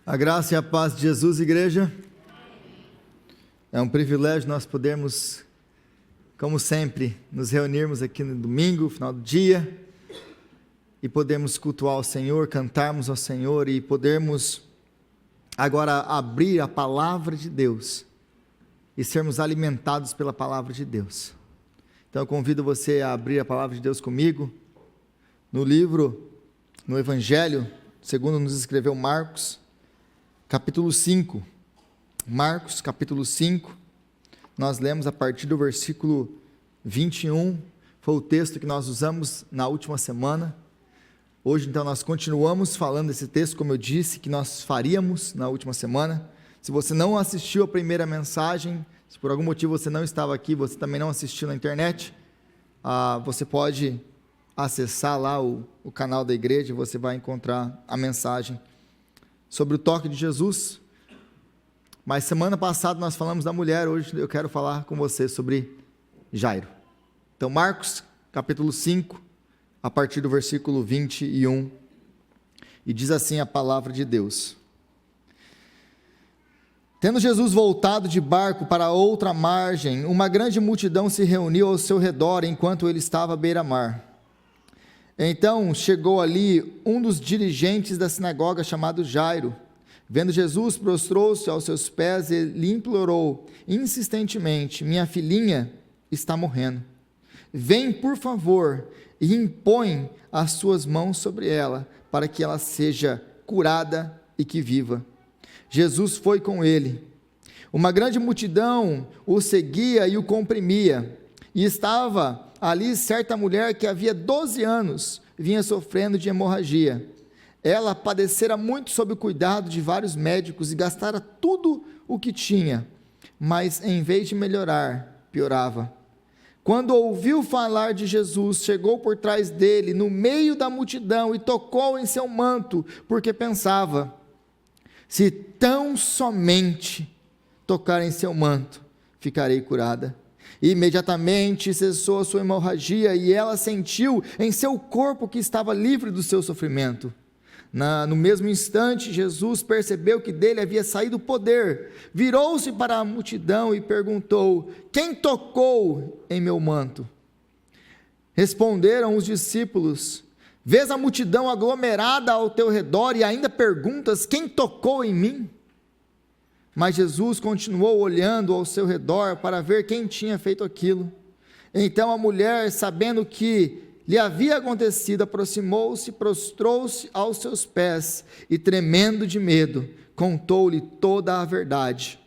A graça e a paz de Jesus, igreja. É um privilégio nós podermos, como sempre, nos reunirmos aqui no domingo, final do dia, e podermos cultuar o Senhor, cantarmos ao Senhor e podermos agora abrir a palavra de Deus e sermos alimentados pela palavra de Deus. Então eu convido você a abrir a palavra de Deus comigo, no Evangelho, segundo nos escreveu Marcos, capítulo 5, Marcos, capítulo 5, nós lemos a partir do versículo 21, foi o texto que nós usamos na última semana. Hoje, então, nós continuamos falando desse texto, como eu disse, que nós faríamos na última semana. Se você não assistiu a primeira mensagem, se por algum motivo você não estava aqui, você também não assistiu na internet, você pode acessar lá o canal da igreja, você vai encontrar a mensagem sobre o toque de Jesus. Mas semana passada nós falamos da mulher, hoje eu quero falar com você sobre Jairo. Então Marcos capítulo 5, a partir do versículo 21, e diz assim a palavra de Deus: Tendo Jesus voltado de barco para outra margem, uma grande multidão se reuniu ao seu redor enquanto ele estava à beira-mar. Então chegou ali um dos dirigentes da sinagoga chamado Jairo. Vendo Jesus, prostrou-se aos seus pés e lhe implorou insistentemente: minha filhinha está morrendo. Vem, por favor, e impõe as suas mãos sobre ela, para que ela seja curada e que viva. Jesus foi com ele. Uma grande multidão o seguia e o comprimia. E estava ali certa mulher que havia 12 anos vinha sofrendo de hemorragia. Ela padecera muito sob o cuidado de vários médicos e gastara tudo o que tinha, mas em vez de melhorar, piorava. Quando ouviu falar de Jesus, chegou por trás dele, no meio da multidão, e tocou em seu manto, porque pensava: se tão somente tocar em seu manto, ficarei curada. E imediatamente cessou a sua hemorragia, e ela sentiu em seu corpo que estava livre do seu sofrimento. No mesmo instante, Jesus percebeu que dele havia saído o poder, virou-se para a multidão e perguntou: quem tocou em meu manto? Responderam os discípulos: vês a multidão aglomerada ao teu redor e ainda perguntas: quem tocou em mim? Mas Jesus continuou olhando ao seu redor para ver quem tinha feito aquilo. Então a mulher, sabendo que lhe havia acontecido, aproximou-se, prostrou-se aos seus pés e, tremendo de medo, contou-lhe toda a verdade.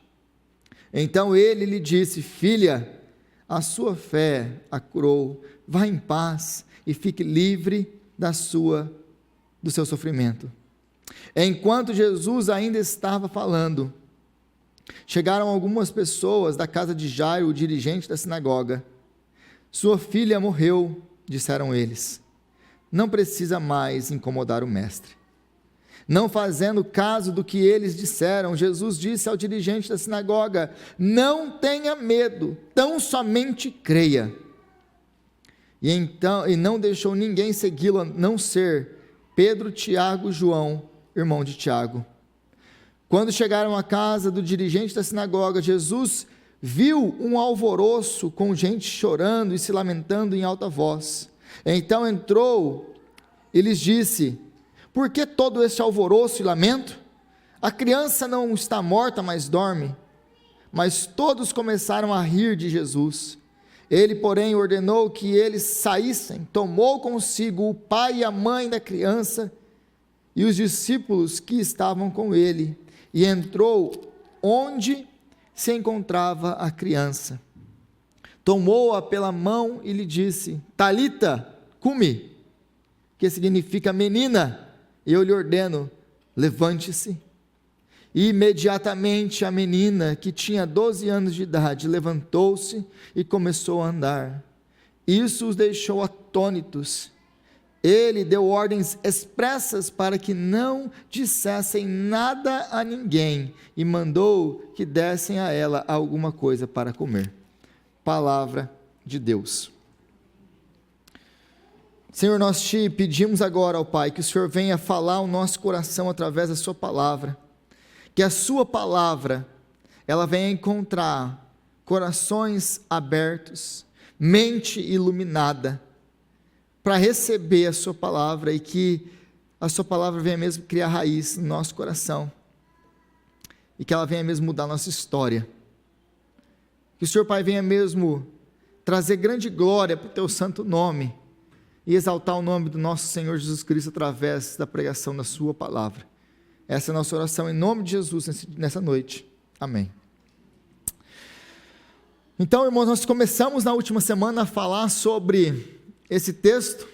Então ele lhe disse: filha, a sua fé a curou, vá em paz e fique livre do seu sofrimento. Enquanto Jesus ainda estava falando, chegaram algumas pessoas da casa de Jairo, o dirigente da sinagoga. Sua filha morreu, disseram eles. Não precisa mais incomodar o mestre. Não fazendo caso do que eles disseram, Jesus disse ao dirigente da sinagoga: não tenha medo, tão somente creia. E não deixou ninguém segui-lo, a não ser Pedro, Tiago e João, irmão de Tiago. Quando chegaram à casa do dirigente da sinagoga, Jesus viu um alvoroço com gente chorando e se lamentando em alta voz. Então entrou e lhes disse: por que todo este alvoroço e lamento? A criança não está morta, mas dorme. Mas todos começaram a rir de Jesus. Ele, porém, ordenou que eles saíssem, tomou consigo o pai e a mãe da criança e os discípulos que estavam com ele, e entrou onde se encontrava a criança. Tomou-a pela mão e lhe disse: Talita, cumi, que significa menina, eu lhe ordeno, levante-se. E imediatamente a menina, que tinha 12 anos de idade, levantou-se e começou a andar. Isso os deixou atônitos. Ele deu ordens expressas para que não dissessem nada a ninguém e mandou que dessem a ela alguma coisa para comer. Palavra de Deus. Senhor, nós te pedimos agora, ó Pai, que o Senhor venha falar ao nosso coração através da sua palavra. que a sua palavra, ela venha encontrar corações abertos, mente iluminada, para receber a sua palavra, e que a sua palavra venha mesmo criar raiz no nosso coração, e que ela venha mesmo mudar a nossa história. Que o Senhor, Pai, venha mesmo trazer grande glória para o teu santo nome, e exaltar o nome do nosso Senhor Jesus Cristo através da pregação da sua palavra. Essa é a nossa oração em nome de Jesus nessa noite. Amém. Então, irmãos, nós começamos na última semana a falar sobre esse texto,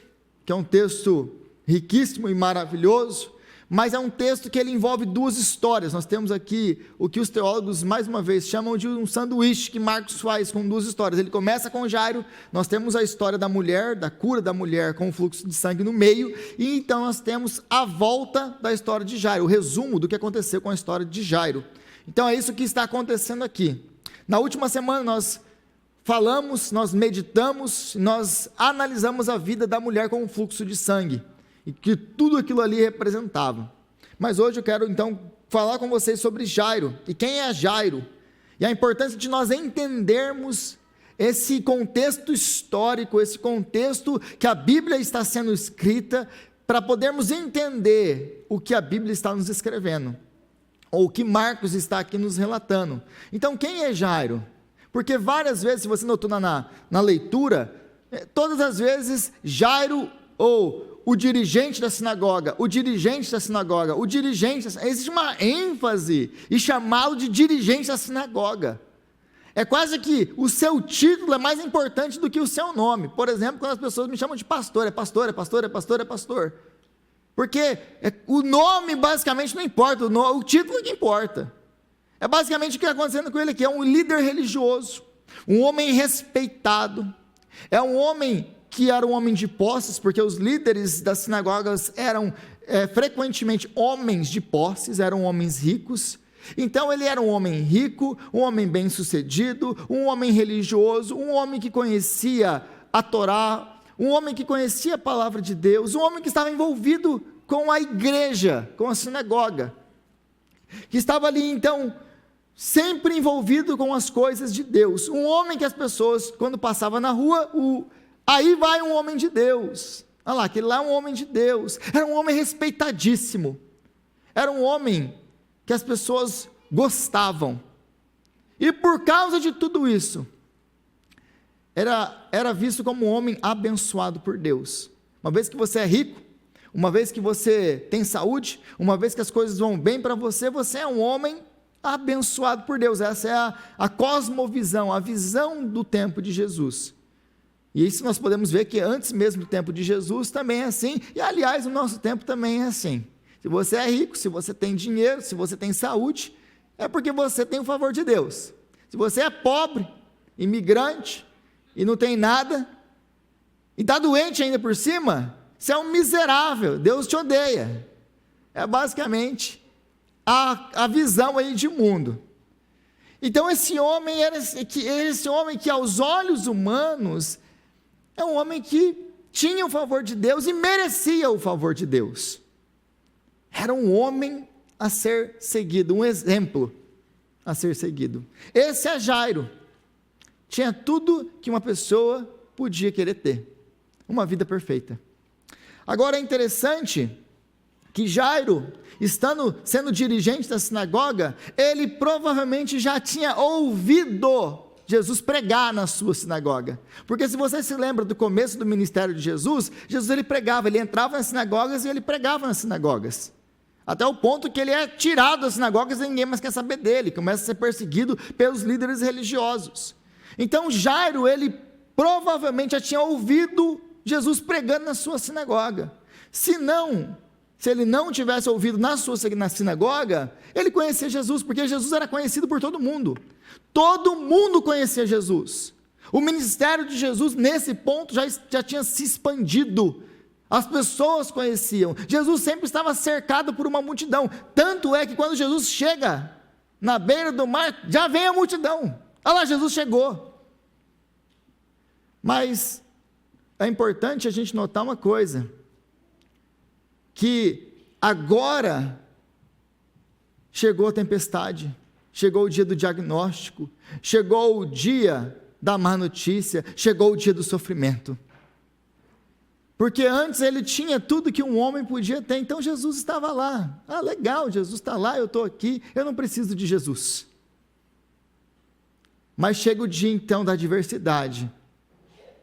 que é um texto riquíssimo e maravilhoso, mas é um texto que ele envolve duas histórias. Nós temos aqui o que os teólogos, mais uma vez, chamam de um sanduíche que Marcos faz com duas histórias. Ele começa com Jairo, nós temos a história da mulher, da cura da mulher com o fluxo de sangue no meio, e então nós temos a volta da história de Jairo, o resumo do que aconteceu com a história de Jairo. Então é isso que está acontecendo aqui. Na última semana nós falamos, nós meditamos, nós analisamos a vida da mulher com o fluxo de sangue, e que tudo aquilo ali representava. Mas hoje eu quero então falar com vocês sobre Jairo, e quem é Jairo, e a importância de nós entendermos esse contexto histórico, esse contexto que a Bíblia está sendo escrita, para podermos entender o que a Bíblia está nos escrevendo, ou o que Marcos está aqui nos relatando. Então quem é Jairo? Porque várias vezes, se você notou na leitura, todas as vezes Jairo, ou o dirigente da sinagoga, existe uma ênfase em chamá-lo de dirigente da sinagoga. É quase que o seu título é mais importante do que o seu nome. Por exemplo, quando as pessoas me chamam de pastor, é pastor. Porque o nome basicamente não importa, o título é que importa. É basicamente o que está acontecendo com ele aqui, é um líder religioso, um homem respeitado, é um homem que era um homem de posses, porque os líderes das sinagogas eram frequentemente homens de posses, eram homens ricos. Então ele era um homem rico, um homem bem sucedido, um homem religioso, um homem que conhecia a Torá, um homem que conhecia a palavra de Deus, um homem que estava envolvido com a igreja, com a sinagoga, que estava ali então sempre envolvido com as coisas de Deus, um homem que as pessoas, quando passavam na rua, aí vai um homem de Deus, olha lá, aquele lá é um homem de Deus, era um homem respeitadíssimo, era um homem que as pessoas gostavam, e por causa de tudo isso, era visto como um homem abençoado por Deus. Uma vez que você é rico, uma vez que você tem saúde, uma vez que as coisas vão bem para você, você é um homem abençoado por Deus. Essa é a cosmovisão, a visão do tempo de Jesus. E isso nós podemos ver que antes mesmo do tempo de Jesus também é assim, e aliás, o nosso tempo também é assim. Se você é rico, se você tem dinheiro, se você tem saúde, é porque você tem o favor de Deus. Se você é pobre, imigrante, e não tem nada, e está doente ainda por cima, você é um miserável, Deus te odeia. É basicamente a visão aí de mundo. Então esse homem era esse homem que aos olhos humanos é um homem que tinha o favor de Deus e merecia o favor de Deus. Era um homem a ser seguido, um exemplo a ser seguido. Esse é Jairo. Tinha tudo que uma pessoa podia querer ter, uma vida perfeita. Agora é interessante que Jairo, sendo dirigente da sinagoga, ele provavelmente já tinha ouvido Jesus pregar na sua sinagoga, porque se você se lembra do começo do ministério de Jesus, ele pregava, ele entrava nas sinagogas e ele pregava nas sinagogas, até o ponto que ele é tirado das sinagogas e ninguém mais quer saber dele, começa a ser perseguido pelos líderes religiosos. Então Jairo, ele provavelmente já tinha ouvido Jesus pregando na sua sinagoga. Se ele não tivesse ouvido na sinagoga, ele conhecia Jesus, porque Jesus era conhecido por todo mundo. Todo mundo conhecia Jesus. O ministério de Jesus, nesse ponto, já tinha se expandido. As pessoas conheciam. Jesus sempre estava cercado por uma multidão. Tanto é que quando Jesus chega na beira do mar, já vem a multidão. Olha lá, Jesus chegou. Mas é importante a gente notar uma coisa, que agora chegou a tempestade, chegou o dia do diagnóstico, chegou o dia da má notícia, chegou o dia do sofrimento. Porque antes ele tinha tudo que um homem podia ter, então Jesus estava lá. Ah, legal, Jesus está lá, eu estou aqui, eu não preciso de Jesus. Mas chega o dia então da adversidade.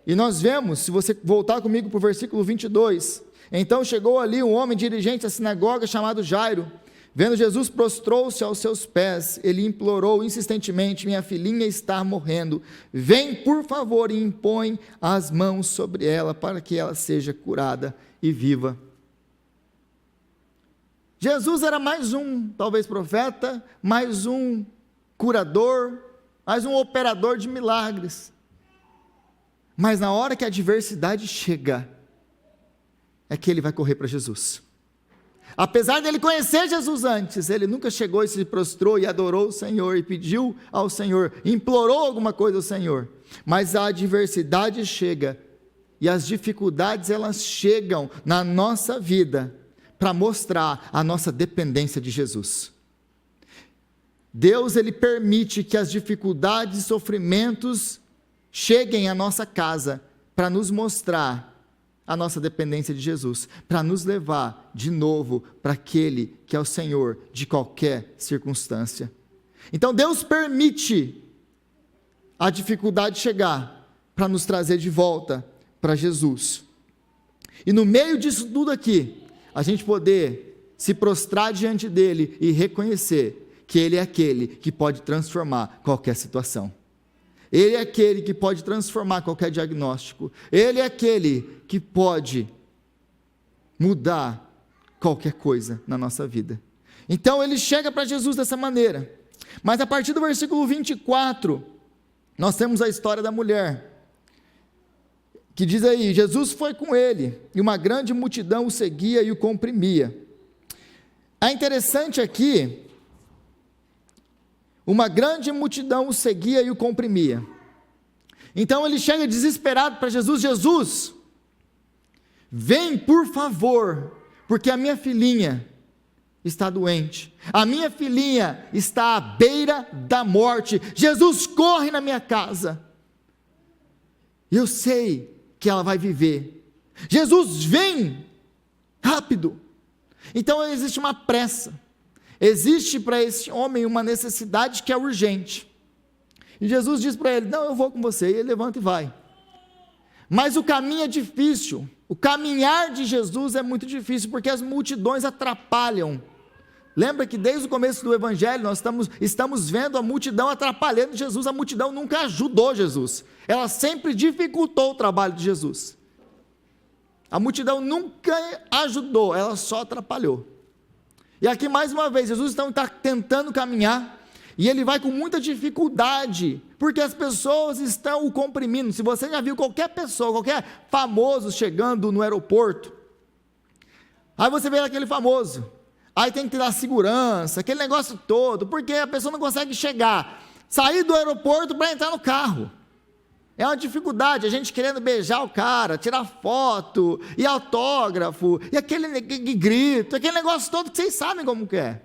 E nós vemos, se você voltar comigo para o versículo 22, então chegou ali um homem dirigente da sinagoga chamado Jairo. Vendo Jesus, prostrou-se aos seus pés, ele implorou insistentemente: minha filhinha está morrendo, vem por favor e impõe as mãos sobre ela, para que ela seja curada e viva. Jesus era mais um, talvez profeta, mais um curador, mais um operador de milagres. Mas na hora que a adversidade chega, é que ele vai correr para Jesus. Apesar dele conhecer Jesus antes, ele nunca chegou e se prostrou e adorou o Senhor e pediu ao Senhor, implorou alguma coisa ao Senhor. Mas a adversidade chega e as dificuldades elas chegam na nossa vida para mostrar a nossa dependência de Jesus. Deus ele permite que as dificuldades e sofrimentos cheguem à nossa casa para nos mostrar a nossa dependência de Jesus, para nos levar de novo para aquele que é o Senhor de qualquer circunstância. Então Deus permite a dificuldade chegar para nos trazer de volta para Jesus. E no meio disso tudo aqui, a gente poder se prostrar diante dele e reconhecer que ele é aquele que pode transformar qualquer situação. Ele é aquele que pode transformar qualquer diagnóstico. Ele é aquele que pode mudar qualquer coisa na nossa vida. Então ele chega para Jesus dessa maneira. Mas a partir do versículo 24, nós temos a história da mulher, que diz aí: Jesus foi com ele, e uma grande multidão o seguia e o comprimia. É interessante aqui, uma grande multidão o seguia e o comprimia. Então ele chega desesperado para Jesus: Jesus, vem por favor, porque a minha filhinha está doente, a minha filhinha está à beira da morte. Jesus, corre na minha casa, eu sei que ela vai viver. Jesus, vem rápido. Então existe uma pressa. Existe para esse homem uma necessidade que é urgente. E Jesus diz para ele: não, eu vou com você. E ele levanta e vai. Mas o caminho é difícil. O caminhar de Jesus é muito difícil, porque as multidões atrapalham. Lembra que desde o começo do Evangelho, nós estamos vendo a multidão atrapalhando Jesus. A multidão nunca ajudou Jesus. Ela sempre dificultou o trabalho de Jesus. A multidão nunca ajudou, ela só atrapalhou. E aqui mais uma vez, Jesus está tentando caminhar, e ele vai com muita dificuldade, porque as pessoas estão o comprimindo. Se você já viu qualquer pessoa, qualquer famoso chegando no aeroporto, aí você vê aquele famoso, aí tem que ter a segurança, aquele negócio todo, porque a pessoa não consegue chegar, sair do aeroporto para entrar no carro. É uma dificuldade, a gente querendo beijar o cara, tirar foto, e autógrafo, e aquele grito, aquele negócio todo que vocês sabem como que é.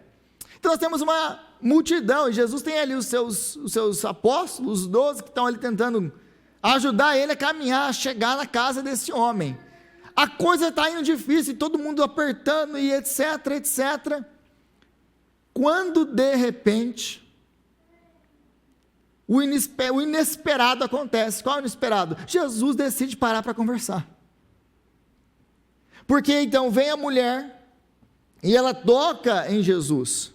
Então nós temos uma multidão, e Jesus tem ali os seus apóstolos, os 12 que estão ali tentando ajudar ele a caminhar, a chegar na casa desse homem. A coisa está indo difícil, todo mundo apertando, e etc, etc. Quando de repente o inesperado acontece. Qual é o inesperado? Jesus decide parar para conversar. Porque então vem a mulher e ela toca em Jesus.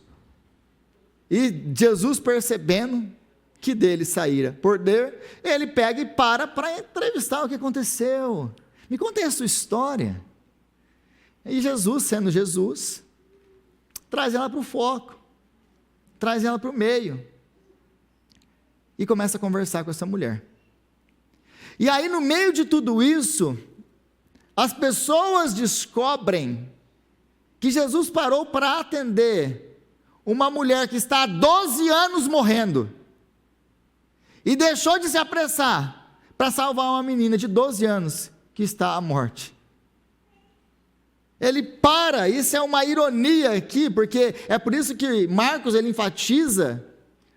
E Jesus, percebendo que dele saíra poder, ele pega e para entrevistar o que aconteceu. Me conta aí a sua história. E Jesus, sendo Jesus, traz ela para o foco, traz ela para o meio. E começa a conversar com essa mulher. E aí, no meio de tudo isso, as pessoas descobrem que Jesus parou para atender uma mulher que está há 12 anos morrendo, e deixou de se apressar para salvar uma menina de 12 anos que está à morte. Ele para, isso é uma ironia aqui, porque é por isso que Marcos ele enfatiza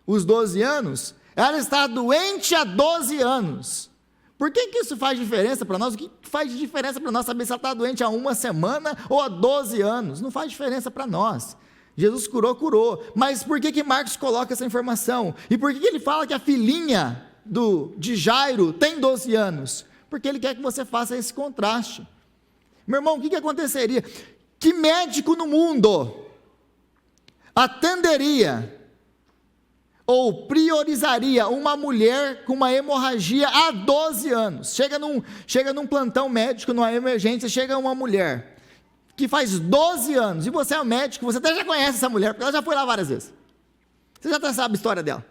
os 12 anos. Ela está doente há 12 anos. Por que isso faz diferença para nós? O que faz diferença para nós saber se ela está doente há 1 semana ou há 12 anos? Não faz diferença para nós. Jesus curou. Mas por que Marcos coloca essa informação? E por que ele fala que a filhinha de Jairo tem 12 anos? Porque ele quer que você faça esse contraste. Meu irmão, o que aconteceria? Que médico no mundo atenderia ou priorizaria uma mulher com uma hemorragia há 12 anos? Chega num plantão médico, numa emergência, chega uma mulher que faz 12 anos, e você é um médico, você até já conhece essa mulher, porque ela já foi lá várias vezes. Você já até sabe a história dela.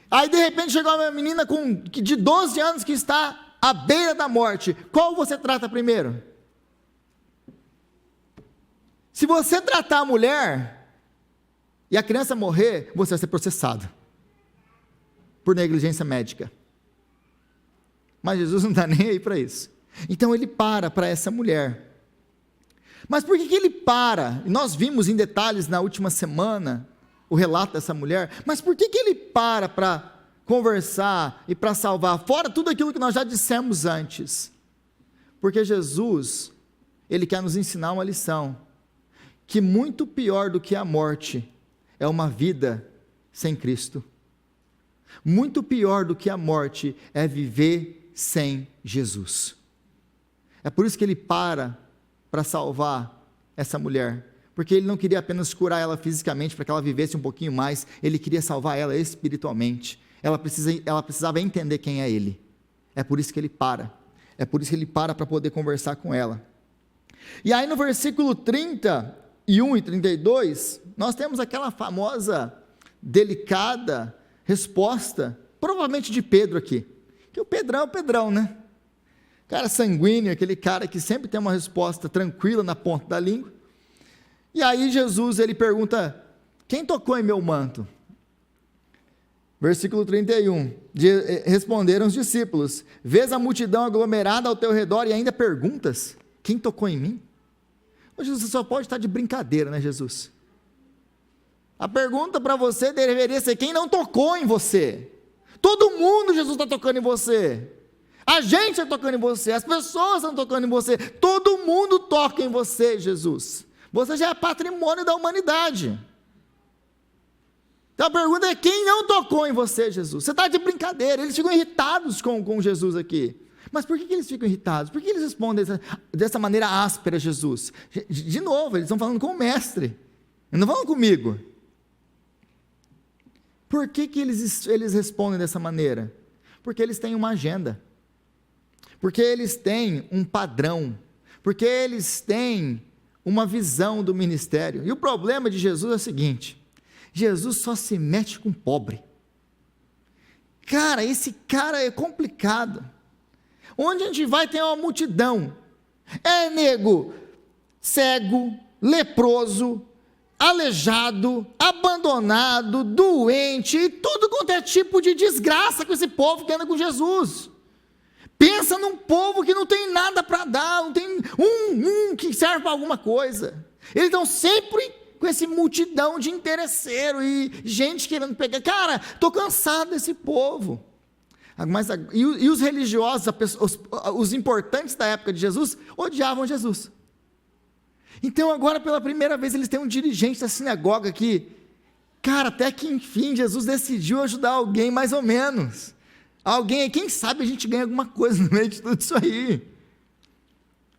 Aí de repente chegou uma menina de 12 anos que está à beira da morte. Qual você trata primeiro? Se você tratar a mulher e a criança morrer, você vai ser processado por negligência médica. Mas Jesus não está nem aí para isso. Então ele para essa mulher. Mas por que ele para? Nós vimos em detalhes na última semana o relato dessa mulher. Mas por que ele para conversar e para salvar? Fora tudo aquilo que nós já dissemos antes. Porque Jesus, ele quer nos ensinar uma lição. Que muito pior do que a morte é uma vida sem Cristo. Muito pior do que a morte é viver sem Jesus. É por isso que ele para salvar essa mulher, porque ele não queria apenas curar ela fisicamente, para que ela vivesse um pouquinho mais, ele queria salvar ela espiritualmente. Ela precisava entender quem é ele. É por isso que ele para. É por isso que ele para poder conversar com ela. E aí no versículo 31 e 32, nós temos aquela famosa, delicada resposta, provavelmente de Pedro aqui, que o Pedrão é o Pedrão, né? Cara sanguíneo, aquele cara que sempre tem uma resposta tranquila na ponta da língua. E aí Jesus, ele pergunta, quem tocou em meu manto? Versículo 31, responderam os discípulos, vês a multidão aglomerada ao teu redor e ainda perguntas, quem tocou em mim? Jesus, você só pode estar de brincadeira, né, Jesus? A pergunta para você deveria ser, quem não tocou em você? Todo mundo, Jesus, está tocando em você. A gente está tocando em você, as pessoas estão tocando em você, todo mundo toca em você, Jesus. Você já é patrimônio da humanidade. Então a pergunta é, quem não tocou em você, Jesus? Você está de brincadeira. Eles ficam irritados com Jesus aqui. Mas por que eles ficam irritados? Por que eles respondem dessa maneira áspera a Jesus? De novo, eles estão falando com o mestre, eles não falam comigo. Por que eles respondem dessa maneira? Porque eles têm uma agenda, porque eles têm um padrão, porque eles têm uma visão do ministério. E o problema de Jesus é o seguinte, Jesus só se mete com pobre. Cara, esse cara é complicado. Onde a gente vai tem uma multidão, é nego, cego, leproso, aleijado, abandonado, doente, e tudo quanto é tipo de desgraça com esse povo que anda com Jesus. Pensa num povo que não tem nada para dar, não tem um que serve para alguma coisa. Eles estão sempre com essa multidão de interesseiro e gente querendo pegar. Cara, estou cansado desse povo. E os religiosos, os importantes da época de Jesus, odiavam Jesus. Então agora pela primeira vez eles têm um dirigente da sinagoga que, cara, até que enfim Jesus decidiu ajudar alguém mais ou menos. Alguém, quem sabe a gente ganha alguma coisa no meio de tudo isso aí.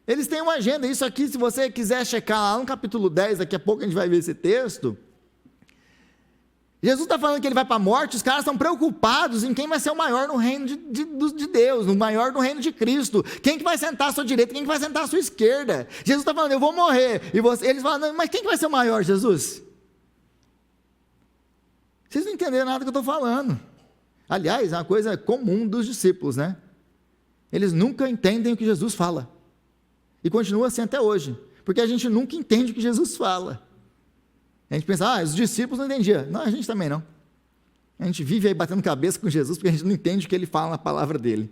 Eles têm uma agenda, isso aqui se você quiser checar lá no capítulo 10, daqui a pouco a gente vai ver esse texto. Jesus está falando que ele vai para a morte, os caras estão preocupados em quem vai ser o maior no reino de Deus, o maior no reino de Cristo, quem que vai sentar à sua direita, quem que vai sentar à sua esquerda. Jesus está falando, eu vou morrer, e eles falam, mas quem que vai ser o maior, Jesus? Vocês não entenderam nada que eu estou falando. Aliás, é uma coisa comum dos discípulos, né? Eles nunca entendem o que Jesus fala, e continua assim até hoje, porque a gente nunca entende o que Jesus fala. A gente pensa, os discípulos não entendiam. Não, a gente também não. A gente vive aí batendo cabeça com Jesus, porque a gente não entende o que ele fala na palavra dele.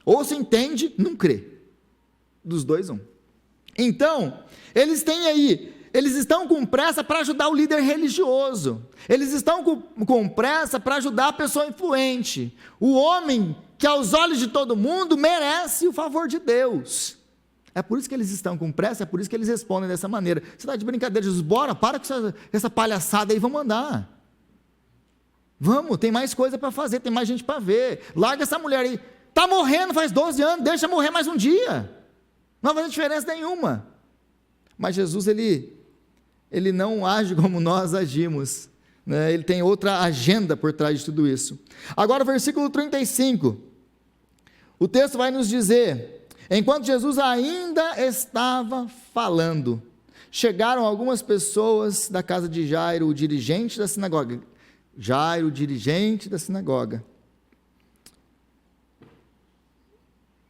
Ou se entende, não crê. Dos dois, um. Então, eles estão com pressa para ajudar o líder religioso, eles estão com pressa para ajudar a pessoa influente, o homem que aos olhos de todo mundo merece o favor de Deus. É por isso que eles estão com pressa, é por isso que eles respondem dessa maneira. Você está de brincadeira, Jesus? Bora, para com essa palhaçada aí, vamos andar. Vamos, tem mais coisa para fazer, tem mais gente para ver. Larga essa mulher aí, está morrendo faz 12 anos, deixa morrer mais um dia. Não vai fazer diferença nenhuma. Mas Jesus, ele não age como nós agimos, né? Ele tem outra agenda por trás de tudo isso. Agora o versículo 35, o texto vai nos dizer: enquanto Jesus ainda estava falando, chegaram algumas pessoas da casa de Jairo, o dirigente da sinagoga. Jairo, o dirigente da sinagoga.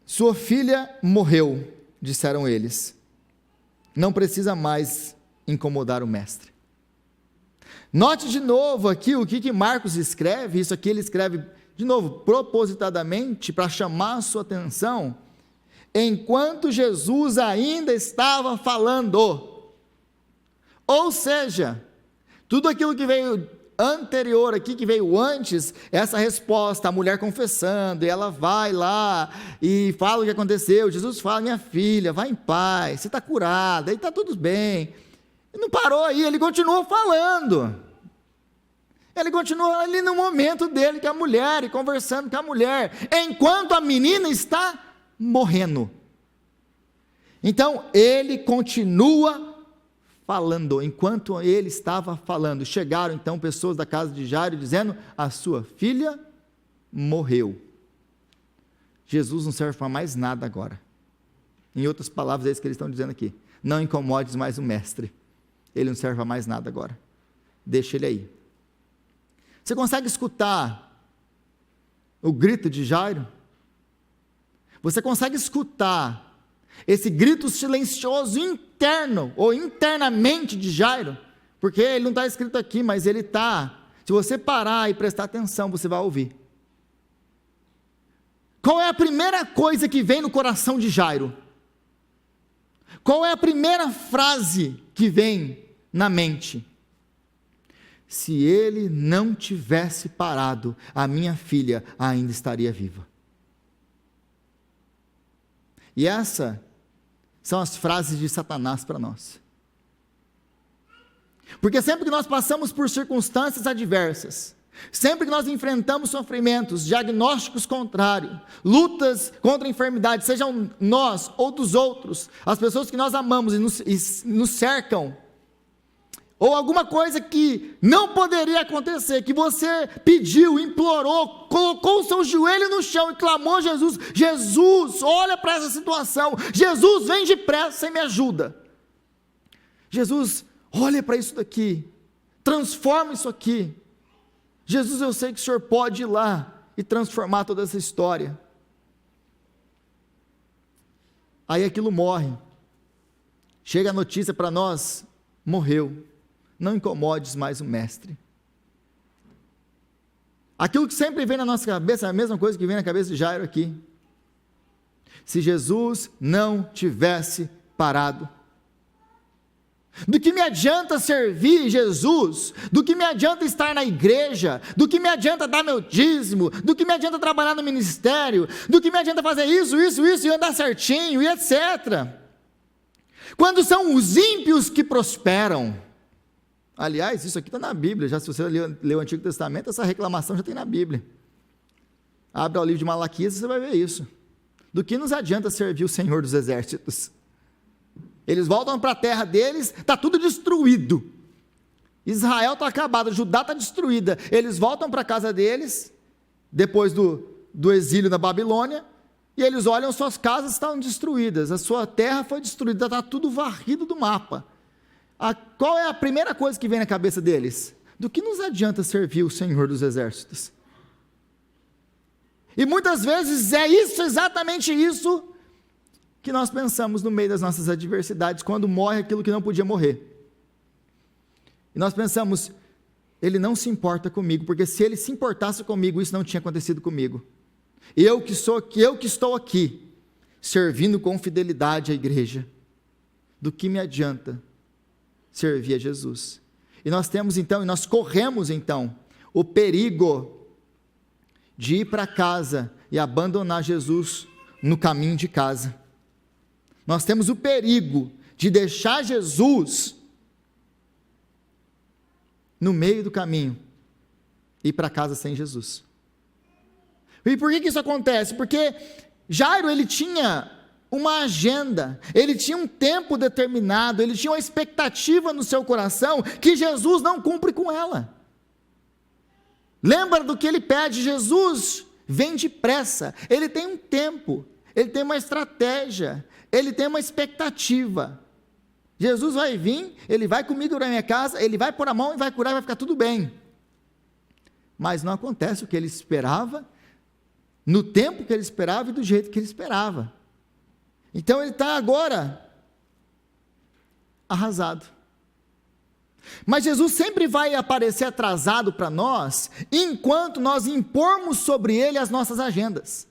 Sua filha morreu, disseram eles. Não precisa mais incomodar o mestre. Note de novo aqui o que Marcos escreve. Isso aqui ele escreve de novo propositadamente para chamar a sua atenção. Enquanto Jesus ainda estava falando. Ou seja, tudo aquilo que veio anterior aqui, que veio antes, essa resposta, a mulher confessando, e ela vai lá e fala o que aconteceu. Jesus fala: minha filha, vai em paz, você está curada, e está tudo bem. E não parou aí, ele continuou falando. Ele continuou ali no momento dele com a mulher, e conversando com a mulher, enquanto a menina está morrendo. Então, ele continua falando, enquanto ele estava falando. Chegaram então pessoas da casa de Jairo, dizendo: a sua filha morreu. Jesus não serve para mais nada agora. Em outras palavras, é isso que eles estão dizendo aqui: não incomodes mais o mestre, ele não serve para mais nada agora, deixa ele aí. Você consegue escutar o grito de Jairo? Você consegue escutar esse grito silencioso interno, ou internamente de Jairo? Porque ele não está escrito aqui, mas ele está. Se você parar e prestar atenção, você vai ouvir. Qual é a primeira coisa que vem no coração de Jairo? Qual é a primeira frase que vem na mente? Se ele não tivesse parado, a minha filha ainda estaria viva. E essas são as frases de Satanás para nós. Porque sempre que nós passamos por circunstâncias adversas, sempre que nós enfrentamos sofrimentos, diagnósticos contrários, lutas contra a enfermidade, sejam nós ou dos outros, as pessoas que nós amamos e nos cercam, ou alguma coisa que não poderia acontecer, que você pediu, implorou, colocou o seu joelho no chão e clamou a Jesus: Jesus, olha para essa situação, Jesus, vem depressa e me ajuda. Jesus, olha para isso daqui, transforma isso aqui. Jesus, eu sei que o Senhor pode ir lá e transformar toda essa história. Aí aquilo morre, chega a notícia para nós: morreu. Não incomodes mais o mestre. Aquilo que sempre vem na nossa cabeça é a mesma coisa que vem na cabeça de Jairo aqui. Se Jesus não tivesse parado, do que me adianta servir Jesus? Do que me adianta estar na igreja? Do que me adianta dar meu dízimo? Do que me adianta trabalhar no ministério? Do que me adianta fazer isso e andar certinho e etc. Quando são os ímpios que prosperam. Aliás, isso aqui está na Bíblia, já se você leu o Antigo Testamento, essa reclamação já tem na Bíblia. Abre o livro de Malaquias e você vai ver isso. Do que nos adianta servir o Senhor dos Exércitos? Eles voltam para a terra deles, está tudo destruído. Israel está acabado, Judá está destruída. Eles voltam para a casa deles, depois do exílio na Babilônia, e eles olham, suas casas estão destruídas, a sua terra foi destruída, está tudo varrido do mapa. Qual é a primeira coisa que vem na cabeça deles? Do que nos adianta servir o Senhor dos Exércitos? E muitas vezes é isso, exatamente isso, que nós pensamos no meio das nossas adversidades, quando morre aquilo que não podia morrer. E nós pensamos: ele não se importa comigo, porque se ele se importasse comigo, isso não tinha acontecido comigo. Eu que estou aqui, servindo com fidelidade à igreja. do que me adianta servir a Jesus. E nós temos então, e nós corremos então, o perigo de ir para casa e abandonar Jesus no caminho de casa. Nós temos o perigo de deixar Jesus no meio do caminho e ir para casa sem Jesus. E por que isso acontece? Porque Jairo, ele tinha uma agenda, ele tinha um tempo determinado, ele tinha uma expectativa no seu coração que Jesus não cumpre com ela. Lembra do que ele pede? Jesus vem depressa, ele tem um tempo, ele tem uma estratégia, ele tem uma expectativa. Jesus vai vir, ele vai comigo na minha casa, ele vai pôr a mão e vai curar e vai ficar tudo bem. Mas não acontece o que ele esperava, no tempo que ele esperava e do jeito que ele esperava. Então ele está agora arrasado. Mas Jesus sempre vai aparecer atrasado para nós, enquanto nós impormos sobre ele as nossas agendas.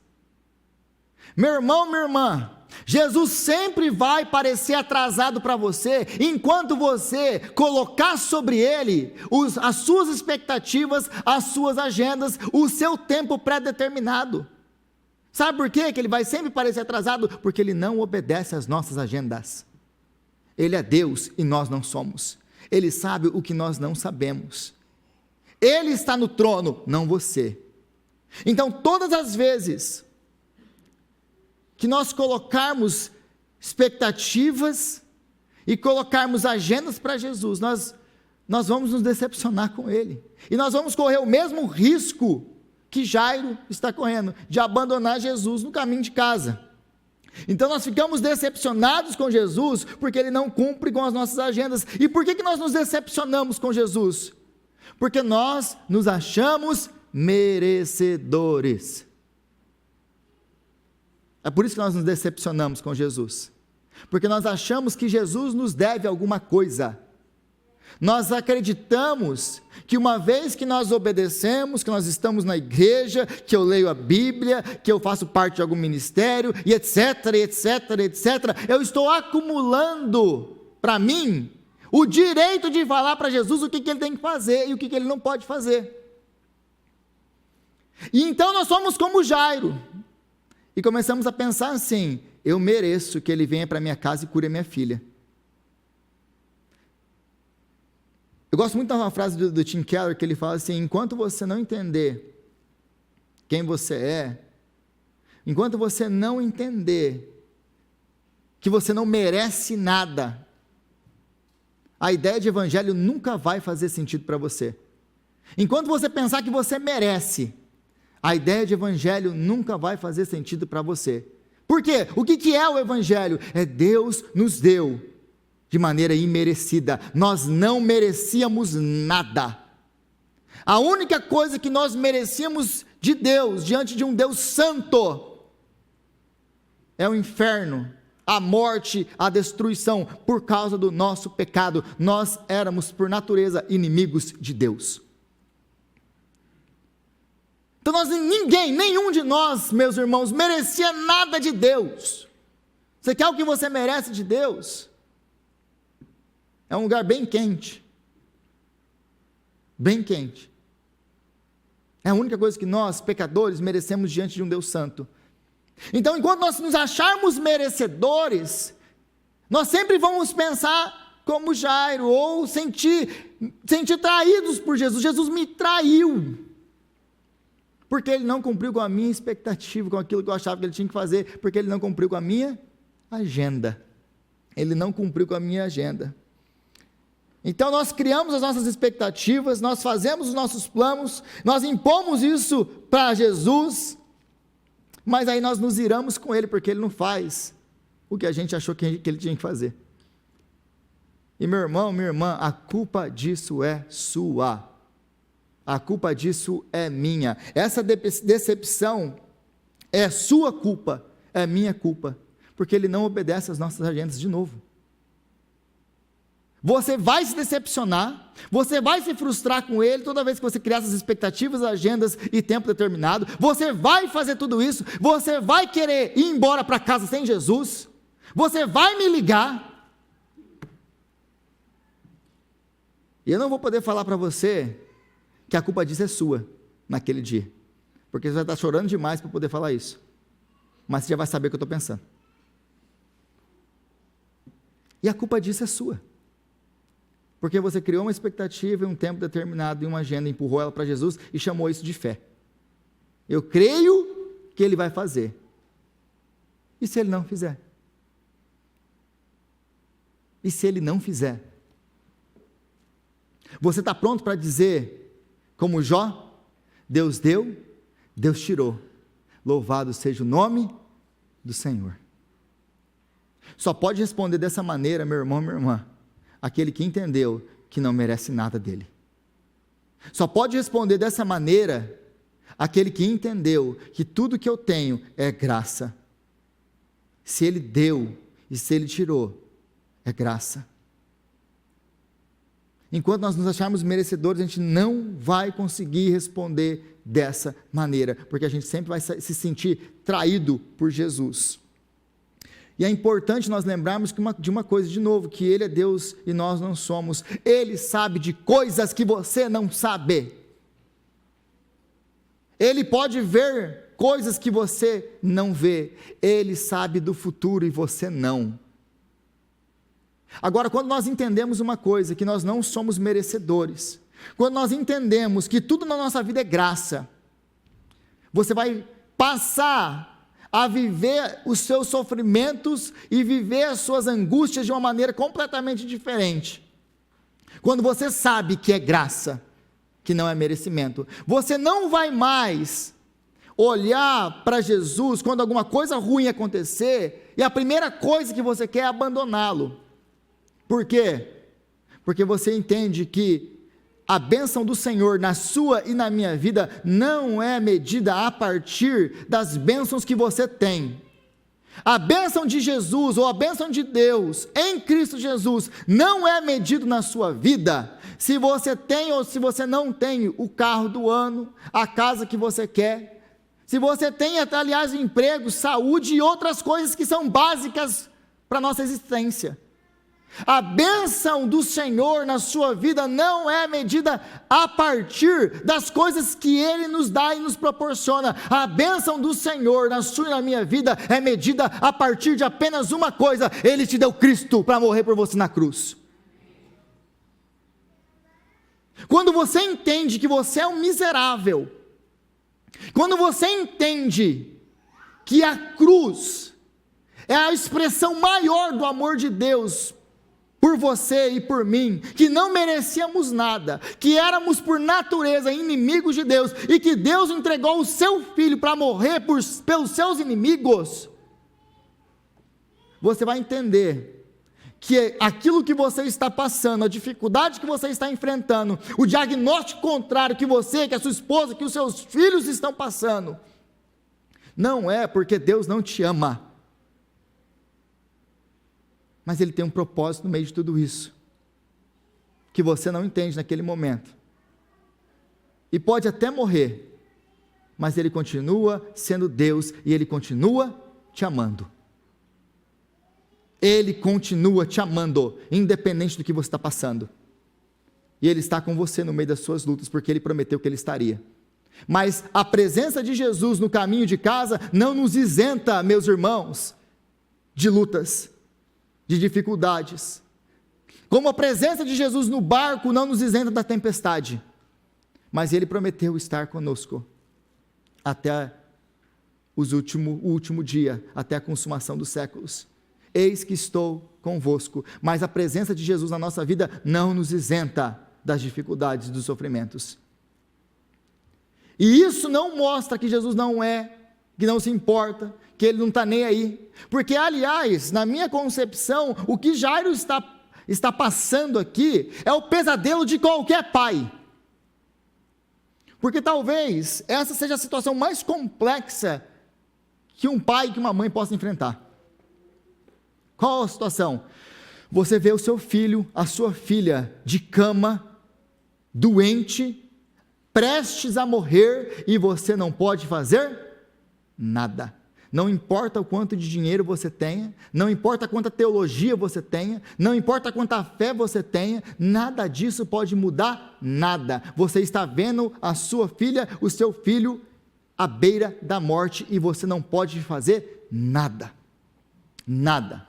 Meu irmão, minha irmã, Jesus sempre vai parecer atrasado para você, enquanto você colocar sobre ele as suas expectativas, as suas agendas, o seu tempo pré-determinado. Sabe por quê que ele vai sempre parecer atrasado? Porque ele não obedece às nossas agendas. Ele é Deus e nós não somos. Ele sabe o que nós não sabemos. Ele está no trono, não você. Então, todas as vezes que nós colocarmos expectativas e colocarmos agendas para Jesus, nós vamos nos decepcionar com ele. E nós vamos correr o mesmo risco que Jairo está correndo, de abandonar Jesus no caminho de casa. Então nós ficamos decepcionados com Jesus, porque ele não cumpre com as nossas agendas. E por que nós nos decepcionamos com Jesus? Porque nós nos achamos merecedores. É por isso que nós nos decepcionamos com Jesus, porque nós achamos que Jesus nos deve alguma coisa. Nós acreditamos que uma vez que nós obedecemos, que nós estamos na igreja, que eu leio a Bíblia, que eu faço parte de algum ministério, e etc, eu estou acumulando para mim o direito de falar para Jesus o que ele tem que fazer e o que ele não pode fazer. E então nós somos como Jairo, e começamos a pensar assim: eu mereço que ele venha para minha casa e cure a minha filha. Eu gosto muito de uma frase do Tim Keller, que ele fala assim: enquanto você não entender quem você é, enquanto você não entender que você não merece nada, a ideia de evangelho nunca vai fazer sentido para você. Enquanto você pensar que você merece, a ideia de evangelho nunca vai fazer sentido para você. Por quê? O que é o evangelho? É Deus nos deu de maneira imerecida. Nós não merecíamos nada. A única coisa que nós merecíamos de Deus, diante de um Deus santo, é o inferno, a morte, a destruição, por causa do nosso pecado. Nós éramos, por natureza, inimigos de Deus. Então nenhum de nós, meus irmãos, merecia nada de Deus. Você quer o que você merece de Deus? É um lugar bem quente. Bem quente. É a única coisa que nós, pecadores, merecemos diante de um Deus santo. Então, enquanto nós nos acharmos merecedores, nós sempre vamos pensar como Jairo, ou sentir traídos por Jesus. Jesus me traiu, porque ele não cumpriu com a minha expectativa, com aquilo que eu achava que ele tinha que fazer, porque ele não cumpriu com a minha agenda. Ele não cumpriu com a minha agenda. Então nós criamos as nossas expectativas, nós fazemos os nossos planos, nós impomos isso para Jesus, mas aí nós nos iramos com ele, porque ele não faz o que a gente achou que ele tinha que fazer. E meu irmão, minha irmã, a culpa disso é sua, a culpa disso é minha. Essa decepção é sua culpa, é minha culpa, porque ele não obedece às nossas agendas de novo. Você vai se decepcionar, você vai se frustrar com ele toda vez que você criar essas expectativas, agendas e tempo determinado. Você vai fazer tudo isso, você vai querer ir embora para casa sem Jesus, você vai me ligar, E eu não vou poder falar para você que a culpa disso é sua, naquele dia, porque você vai estar chorando demais para poder falar isso, mas você já vai saber o que eu estou pensando. E a culpa disso é sua, porque você criou uma expectativa em um tempo determinado, em uma agenda, empurrou ela para Jesus e chamou isso de fé. Eu creio que Ele vai fazer. E se Ele não fizer? E se Ele não fizer? Você está pronto para dizer, como Jó, Deus deu, Deus tirou, louvado seja o nome do Senhor. Só pode responder dessa maneira, meu irmão, minha irmã, aquele que entendeu que não merece nada dele. Só pode responder dessa maneira aquele que entendeu que tudo que eu tenho é graça. Se Ele deu e se Ele tirou, é graça. Enquanto nós nos acharmos merecedores, a gente não vai conseguir responder dessa maneira, porque a gente sempre vai se sentir traído por Jesus. E é importante nós lembrarmos de uma coisa de novo, que Ele é Deus e nós não somos. Ele sabe de coisas que você não sabe. Ele pode ver coisas que você não vê. Ele sabe do futuro e você não. Agora, quando nós entendemos uma coisa, que nós não somos merecedores, quando nós entendemos que tudo na nossa vida é graça, você vai passar a viver os seus sofrimentos e viver as suas angústias de uma maneira completamente diferente. Quando você sabe que é graça, que não é merecimento, você não vai mais olhar para Jesus quando alguma coisa ruim acontecer, e a primeira coisa que você quer é abandoná-lo. Por quê? Porque você entende que a bênção do Senhor na sua e na minha vida não é medida a partir das bênçãos que você tem. A bênção de Jesus, ou a bênção de Deus em Cristo Jesus, não é medido na sua vida se você tem ou se você não tem o carro do ano, a casa que você quer, se você tem, aliás, emprego, saúde e outras coisas que são básicas para a nossa existência. A bênção do Senhor na sua vida não é medida a partir das coisas que Ele nos dá e nos proporciona. A bênção do Senhor na sua e na minha vida é medida a partir de apenas uma coisa: Ele te deu Cristo para morrer por você na cruz. Quando você entende que você é um miserável, quando você entende que a cruz é a expressão maior do amor de Deus por você e por mim, que não merecíamos nada, que éramos por natureza inimigos de Deus, e que Deus entregou o seu Filho para morrer pelos seus inimigos, você vai entender que aquilo que você está passando, a dificuldade que você está enfrentando, o diagnóstico contrário que você, que a sua esposa, que os seus filhos estão passando, não é porque Deus não te ama, mas Ele tem um propósito no meio de tudo isso, que você não entende naquele momento, e pode até morrer, mas Ele continua sendo Deus, e Ele continua te amando. Ele continua te amando, independente do que você está passando, e Ele está com você no meio das suas lutas, porque Ele prometeu que Ele estaria. Mas a presença de Jesus no caminho de casa não nos isenta, meus irmãos, de lutas, de dificuldades, como a presença de Jesus no barco não nos isenta da tempestade, mas Ele prometeu estar conosco até o último dia, até a consumação dos séculos. Eis que estou convosco. Mas a presença de Jesus na nossa vida não nos isenta das dificuldades e dos sofrimentos, e isso não mostra que Jesus que não se importa, que Ele não está nem aí, porque aliás, na minha concepção, o que Jairo está passando aqui, é o pesadelo de qualquer pai, porque talvez essa seja a situação mais complexa que um pai e que uma mãe possam enfrentar. Qual a situação? Você vê o seu filho, a sua filha, de cama, doente, prestes a morrer, e você não pode fazer nada. Não importa o quanto de dinheiro você tenha, não importa quanta teologia você tenha, não importa quanta fé você tenha, nada disso pode mudar nada. Você está vendo a sua filha, o seu filho, à beira da morte, e você não pode fazer nada. Nada.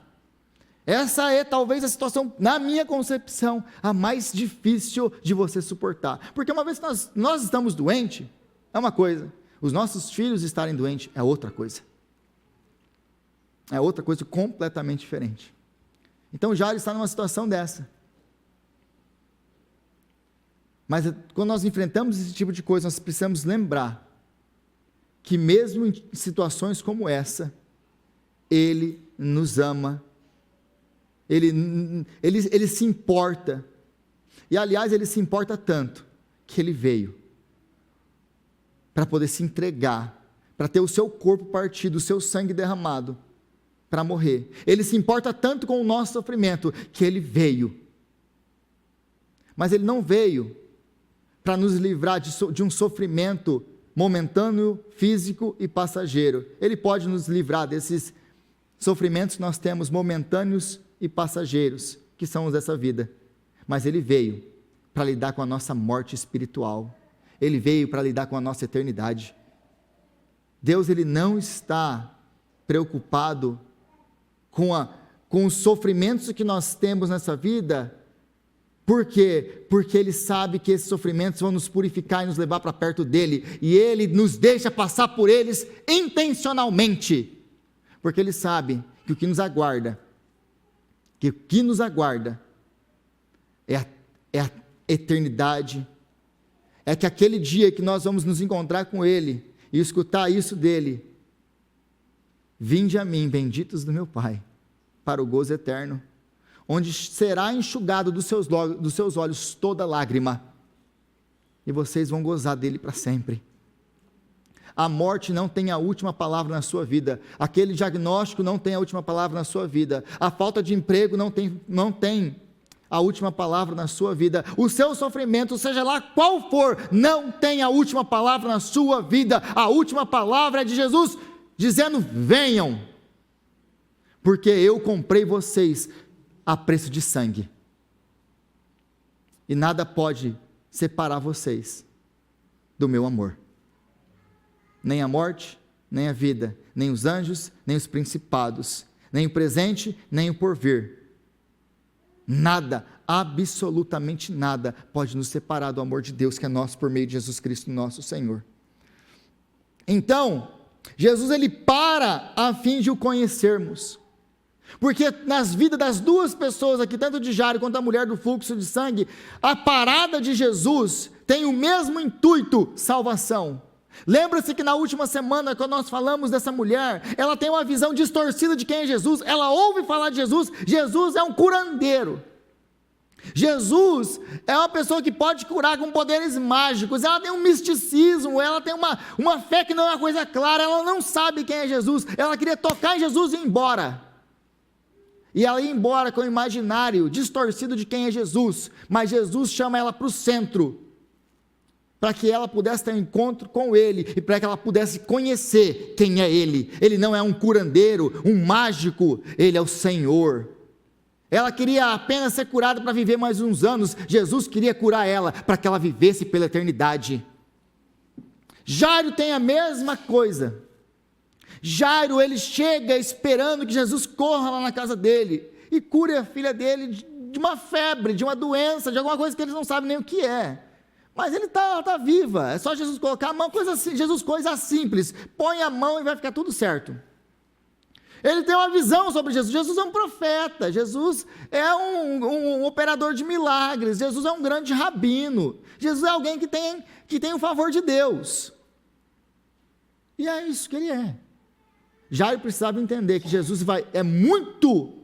Essa é talvez a situação, na minha concepção, a mais difícil de você suportar. Porque uma vez que nós estamos doentes, é uma coisa. Os nossos filhos estarem doentes é outra coisa. É outra coisa completamente diferente. Então Jairo está numa situação dessa. Mas quando nós enfrentamos esse tipo de coisa, nós precisamos lembrar que mesmo em situações como essa, Ele nos ama, Ele se importa, e aliás Ele se importa tanto, que Ele veio, para poder se entregar, para ter o seu corpo partido, o seu sangue derramado, para morrer. Ele se importa tanto com o nosso sofrimento, que Ele veio, mas Ele não veio para nos livrar de um sofrimento momentâneo, físico e passageiro. Ele pode nos livrar desses sofrimentos que nós temos momentâneos e passageiros, que são os dessa vida, mas Ele veio para lidar com a nossa morte espiritual. Ele veio para lidar com a nossa eternidade. Deus, Ele não está preocupado com os sofrimentos que nós temos nessa vida. Por quê? Porque Ele sabe que esses sofrimentos vão nos purificar e nos levar para perto dEle, e Ele nos deixa passar por eles intencionalmente, porque Ele sabe que o que nos aguarda é a eternidade, é que aquele dia que nós vamos nos encontrar com Ele, e escutar isso dEle: vinde a mim, benditos do meu Pai, para o gozo eterno, onde será enxugado dos seus olhos toda lágrima, e vocês vão gozar dele para sempre. A morte não tem a última palavra na sua vida, aquele diagnóstico não tem a última palavra na sua vida, a falta de emprego não tem a última palavra na sua vida, o seu sofrimento, seja lá qual for, não tem a última palavra na sua vida. A última palavra é de Jesus, dizendo: venham, porque eu comprei vocês a preço de sangue, e nada pode separar vocês do meu amor, nem a morte, nem a vida, nem os anjos, nem os principados, nem o presente, nem o porvir. Nada, absolutamente nada, pode nos separar do amor de Deus, que é nosso por meio de Jesus Cristo, nosso Senhor. Então, Jesus, Ele para a fim de o conhecermos, porque nas vidas das duas pessoas aqui, tanto de Jairo quanto da mulher do fluxo de sangue, a parada de Jesus tem o mesmo intuito: salvação. Lembra-se que na última semana, quando nós falamos dessa mulher, ela tem uma visão distorcida de quem é Jesus, ela ouve falar de Jesus. Jesus é um curandeiro, Jesus é uma pessoa que pode curar com poderes mágicos, ela tem um misticismo, ela tem uma fé que não é uma coisa clara, ela não sabe quem é Jesus, ela queria tocar em Jesus e ir embora, e ela ia embora com o imaginário distorcido de quem é Jesus, mas Jesus chama ela para o centro, para que ela pudesse ter um encontro com Ele, e para que ela pudesse conhecer quem é Ele. Ele não é um curandeiro, um mágico, Ele é o Senhor. Ela queria apenas ser curada para viver mais uns anos, Jesus queria curar ela, para que ela vivesse pela eternidade. Jairo tem a mesma coisa. Jairo, ele chega esperando que Jesus corra lá na casa dele, e cure a filha dele de uma febre, de uma doença, de alguma coisa que eles não sabem nem o que é. Mas ela está viva, é só Jesus colocar a mão, coisa simples, põe a mão e vai ficar tudo certo. Ele tem uma visão sobre Jesus. Jesus é um profeta, Jesus é um operador de milagres, Jesus é um grande rabino, Jesus é alguém que tem o favor de Deus, e é isso que ele é. Jairo precisava entender que Jesus é muito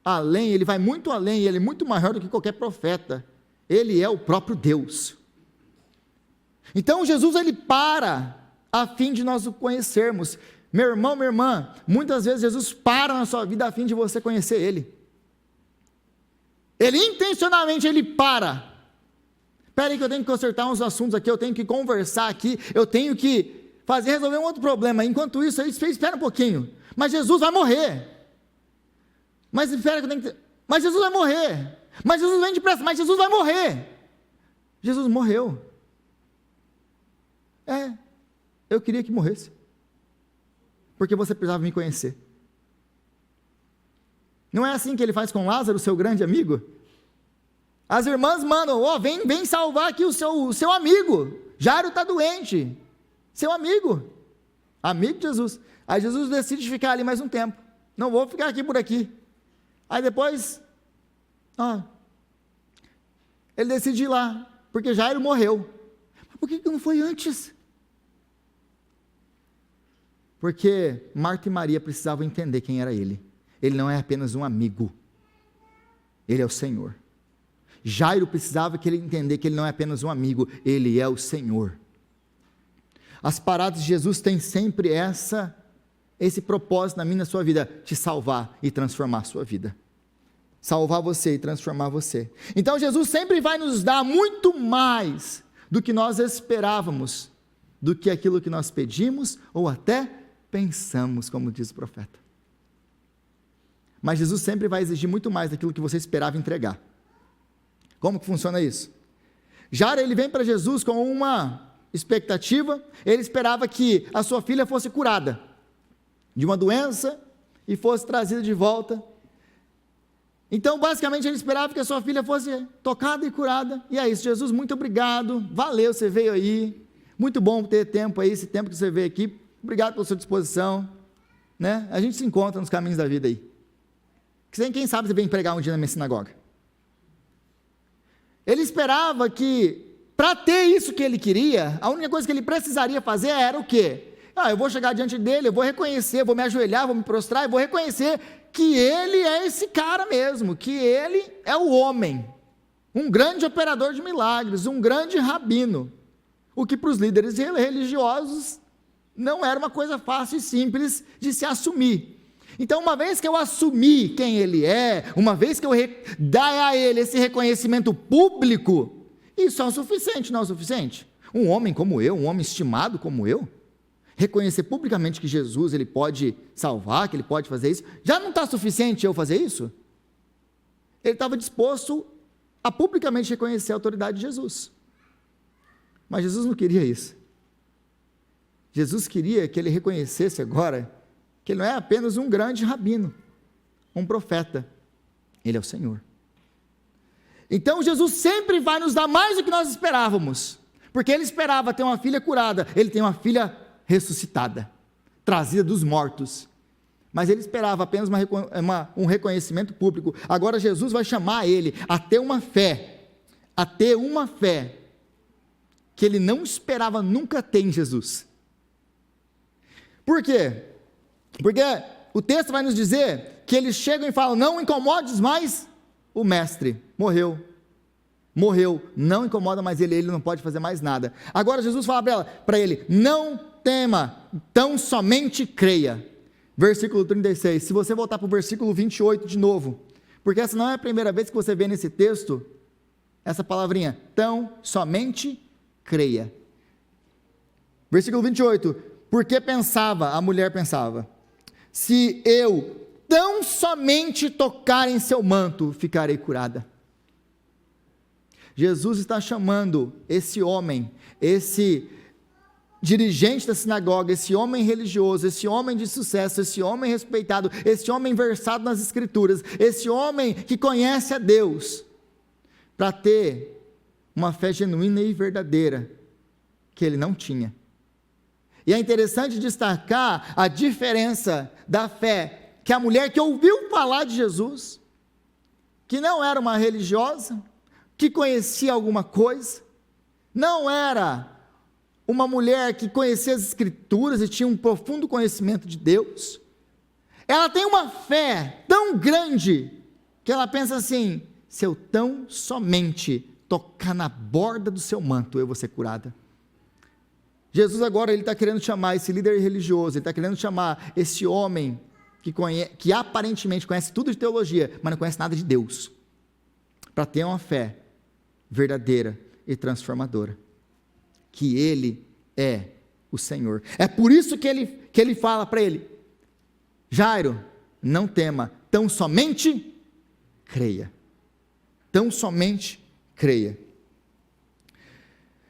além, ele vai muito além, ele é muito maior do que qualquer profeta, ele é o próprio Deus. Então Jesus, ele para a fim de nós o conhecermos. Meu irmão, minha irmã, muitas vezes Jesus para na sua vida a fim de você conhecer Ele. Ele intencionalmente, Ele para. Espera aí que eu tenho que consertar uns assuntos aqui, eu tenho que conversar aqui, eu tenho que fazer resolver um outro problema. Enquanto isso, aí espera um pouquinho. Mas Jesus vai morrer. Mas espera que eu tenho que... Mas Jesus vai morrer. Mas Jesus vem depressa. Mas Jesus vai morrer. Jesus morreu. Eu queria que morresse. Porque você precisava me conhecer. Não é assim que ele faz com Lázaro, seu grande amigo? As irmãs mandam, vem salvar aqui o seu amigo. Jairo está doente. Seu amigo. Amigo de Jesus. Aí Jesus decide ficar ali mais um tempo. Não vou ficar aqui por aqui. Aí depois, ele decide ir lá, porque Jairo morreu. Mas por que não foi antes? Porque Marta e Maria precisavam entender quem era ele. Ele não é apenas um amigo. Ele é o Senhor. Jairo precisava que ele entender que ele não é apenas um amigo, ele é o Senhor. As paradas de Jesus têm sempre esse propósito na minha e na sua vida, te salvar e transformar a sua vida. Salvar você e transformar você. Então Jesus sempre vai nos dar muito mais do que nós esperávamos, do que aquilo que nós pedimos ou até pensamos, como diz o profeta. Mas Jesus sempre vai exigir muito mais daquilo que você esperava entregar. Como que funciona isso? Jairo, ele vem para Jesus com uma expectativa, ele esperava que a sua filha fosse curada de uma doença e fosse trazida de volta. Então, basicamente, ele esperava que a sua filha fosse tocada e curada. E é isso, Jesus, muito obrigado, valeu, você veio aí, muito bom ter tempo aí, esse tempo que você veio aqui, obrigado pela sua disposição, né? A gente se encontra nos caminhos da vida aí. Quem sabe você vem pregar um dia na minha sinagoga. Ele esperava que, para ter isso que ele queria, a única coisa que ele precisaria fazer era o quê? Eu vou chegar diante dele, eu vou reconhecer, vou me ajoelhar, vou me prostrar, e vou reconhecer que ele é esse cara mesmo, que ele é o homem, um grande operador de milagres, um grande rabino, o que para os líderes religiosos não era uma coisa fácil e simples de se assumir. Então, uma vez que eu assumi quem ele é, uma vez que eu dar a ele esse reconhecimento público, isso é o suficiente, não é o suficiente? Um homem como eu, um homem estimado como eu, reconhecer publicamente que Jesus, ele pode salvar, que ele pode fazer isso, já não está suficiente eu fazer isso? Ele estava disposto a publicamente reconhecer a autoridade de Jesus. Mas Jesus não queria isso. Jesus queria que ele reconhecesse agora que ele não é apenas um grande rabino, um profeta, ele é o Senhor. Então Jesus sempre vai nos dar mais do que nós esperávamos, porque ele esperava ter uma filha curada, ele tem uma filha ressuscitada, trazida dos mortos, mas ele esperava apenas um reconhecimento público. Agora Jesus vai chamar ele a ter uma fé que ele não esperava nunca ter em Jesus. Por quê? Porque o texto vai nos dizer que eles chegam e falam, não incomodes mais o mestre, morreu, não incomoda mais ele não pode fazer mais nada. Agora Jesus fala para ele, não tema, tão somente creia. Versículo 36, se você voltar para o versículo 28 de novo, porque essa não é a primeira vez que você vê nesse texto, essa palavrinha, tão somente creia. Versículo 28, porque a mulher pensava, se eu tão somente tocar em seu manto, ficarei curada. Jesus está chamando esse homem, esse dirigente da sinagoga, esse homem religioso, esse homem de sucesso, esse homem respeitado, esse homem versado nas escrituras, esse homem que conhece a Deus, para ter uma fé genuína e verdadeira, que ele não tinha. E é interessante destacar a diferença da fé que a mulher que ouviu falar de Jesus, que não era uma religiosa, que conhecia alguma coisa, não era uma mulher que conhecia as escrituras e tinha um profundo conhecimento de Deus, ela tem uma fé tão grande, que ela pensa assim, se eu tão somente tocar na borda do seu manto, eu vou ser curada. Jesus agora, ele está querendo chamar esse líder religioso, ele está querendo chamar esse homem que aparentemente conhece tudo de teologia, mas não conhece nada de Deus, para ter uma fé verdadeira e transformadora, que ele é o Senhor. É por isso que ele fala para ele: Jairo, não tema, tão somente creia. Tão somente creia.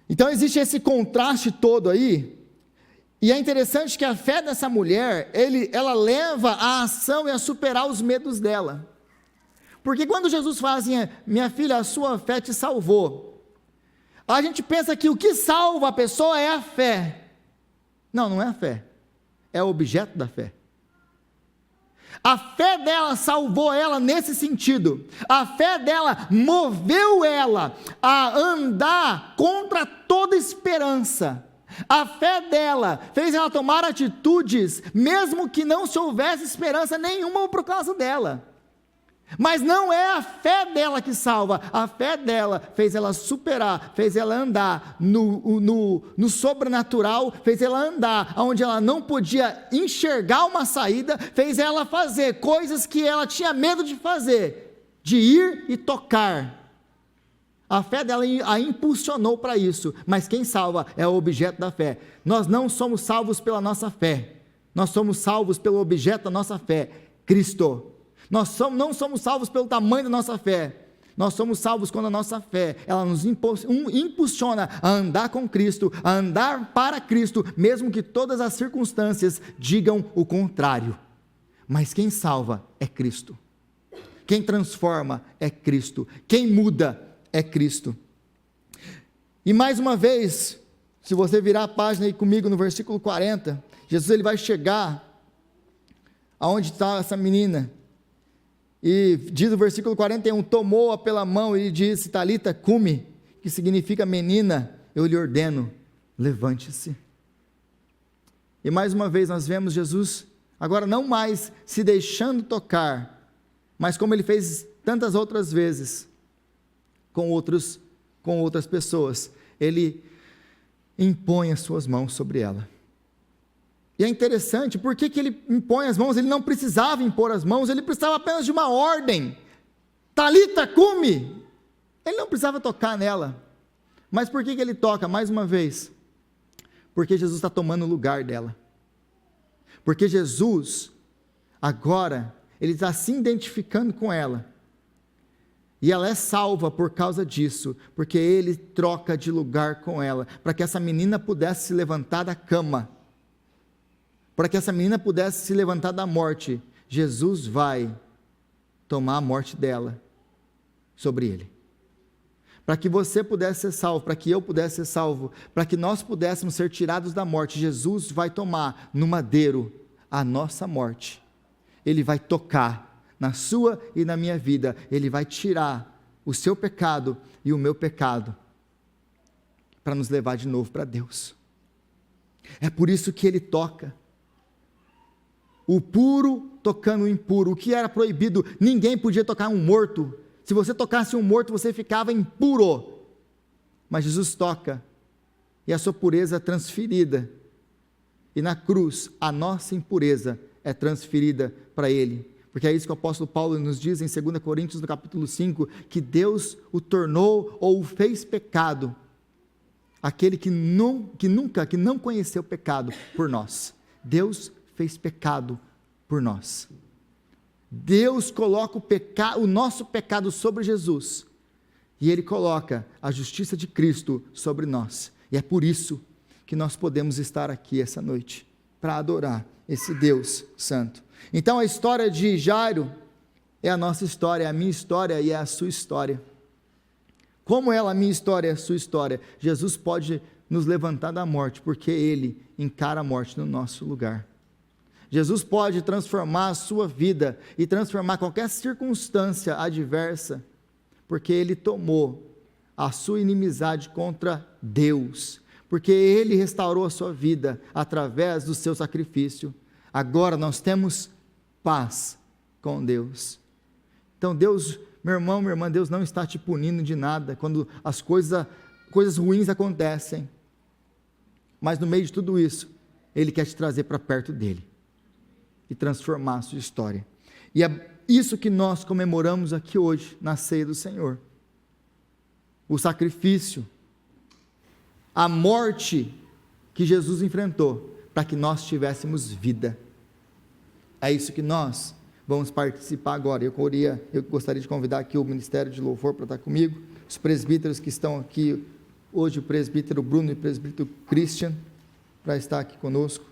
Então existe esse contraste todo aí, e é interessante que a fé dessa mulher, ela leva a ação e a superar os medos dela. Porque quando Jesus fala assim: minha filha, a sua fé te salvou, a gente pensa que o que salva a pessoa é a fé. Não, não é a fé, é o objeto da fé. A fé dela salvou ela nesse sentido. A fé dela moveu ela a andar contra toda esperança. A fé dela fez ela tomar atitudes, mesmo que não se houvesse esperança nenhuma por causa dela. Mas não é a fé dela que salva, a fé dela fez ela superar, fez ela andar no sobrenatural, fez ela andar onde ela não podia enxergar uma saída, fez ela fazer coisas que ela tinha medo de fazer, de ir e tocar. A fé dela a impulsionou para isso, mas quem salva é o objeto da fé. Nós não somos salvos pela nossa fé, nós somos salvos pelo objeto da nossa fé, Cristo. Nós não somos salvos pelo tamanho da nossa fé, nós somos salvos quando a nossa fé, ela nos impulsiona a andar com Cristo, a andar para Cristo, mesmo que todas as circunstâncias digam o contrário. Mas quem salva é Cristo, quem transforma é Cristo, quem muda é Cristo. E mais uma vez, se você virar a página aí comigo no versículo 40, Jesus ele vai chegar aonde está essa menina, e diz o versículo 41, tomou-a pela mão e disse: Talita cumi, que significa menina, eu lhe ordeno, levante-se. E mais uma vez nós vemos Jesus, agora não mais se deixando tocar, mas como ele fez tantas outras vezes, com outras pessoas, ele impõe as suas mãos sobre ela. E é interessante, por que ele impõe as mãos? Ele não precisava impor as mãos, ele precisava apenas de uma ordem. Talita cumi. Ele não precisava tocar nela. Mas por que ele toca mais uma vez? Porque Jesus está tomando o lugar dela. Porque Jesus, agora, ele está se identificando com ela. E ela é salva por causa disso, porque ele troca de lugar com ela, para que essa menina pudesse se levantar da cama. Para que essa menina pudesse se levantar da morte, Jesus vai tomar a morte dela sobre ele. Para que você pudesse ser salvo, para que eu pudesse ser salvo, para que nós pudéssemos ser tirados da morte, Jesus vai tomar no madeiro a nossa morte. Ele vai tocar na sua e na minha vida, ele vai tirar o seu pecado e o meu pecado, para nos levar de novo para Deus. É por isso que ele toca. O puro tocando o impuro. O que era proibido? Ninguém podia tocar um morto. Se você tocasse um morto, você ficava impuro. Mas Jesus toca, e a sua pureza é transferida. E na cruz, a nossa impureza é transferida para ele. Porque é isso que o apóstolo Paulo nos diz em 2 Coríntios, no capítulo 5, que Deus o tornou ou o fez pecado, aquele que não conheceu pecado por nós. Deus fez pecado por nós. Deus coloca o nosso pecado sobre Jesus, e ele coloca a justiça de Cristo sobre nós, e é por isso que nós podemos estar aqui essa noite, para adorar esse Deus santo. Então a história de Jairo é a nossa história, é a minha história e é a sua história. Como ela, a minha história e a sua história, Jesus pode nos levantar da morte, porque ele encara a morte no nosso lugar. Jesus pode transformar a sua vida e transformar qualquer circunstância adversa, porque ele tomou a sua inimizade contra Deus, porque ele restaurou a sua vida através do seu sacrifício. Agora nós temos paz com Deus. Então Deus, meu irmão, minha irmã, Deus não está te punindo de nada quando as coisas ruins acontecem, mas no meio de tudo isso, ele quer te trazer para perto dele e transformar a sua história. E é isso que nós comemoramos aqui hoje, na ceia do Senhor. O sacrifício, a morte que Jesus enfrentou para que nós tivéssemos vida. É isso que nós vamos participar agora. Eu gostaria de convidar aqui o Ministério de Louvor para estar comigo, os presbíteros que estão aqui hoje, o presbítero Bruno e o presbítero Christian, para estar aqui conosco.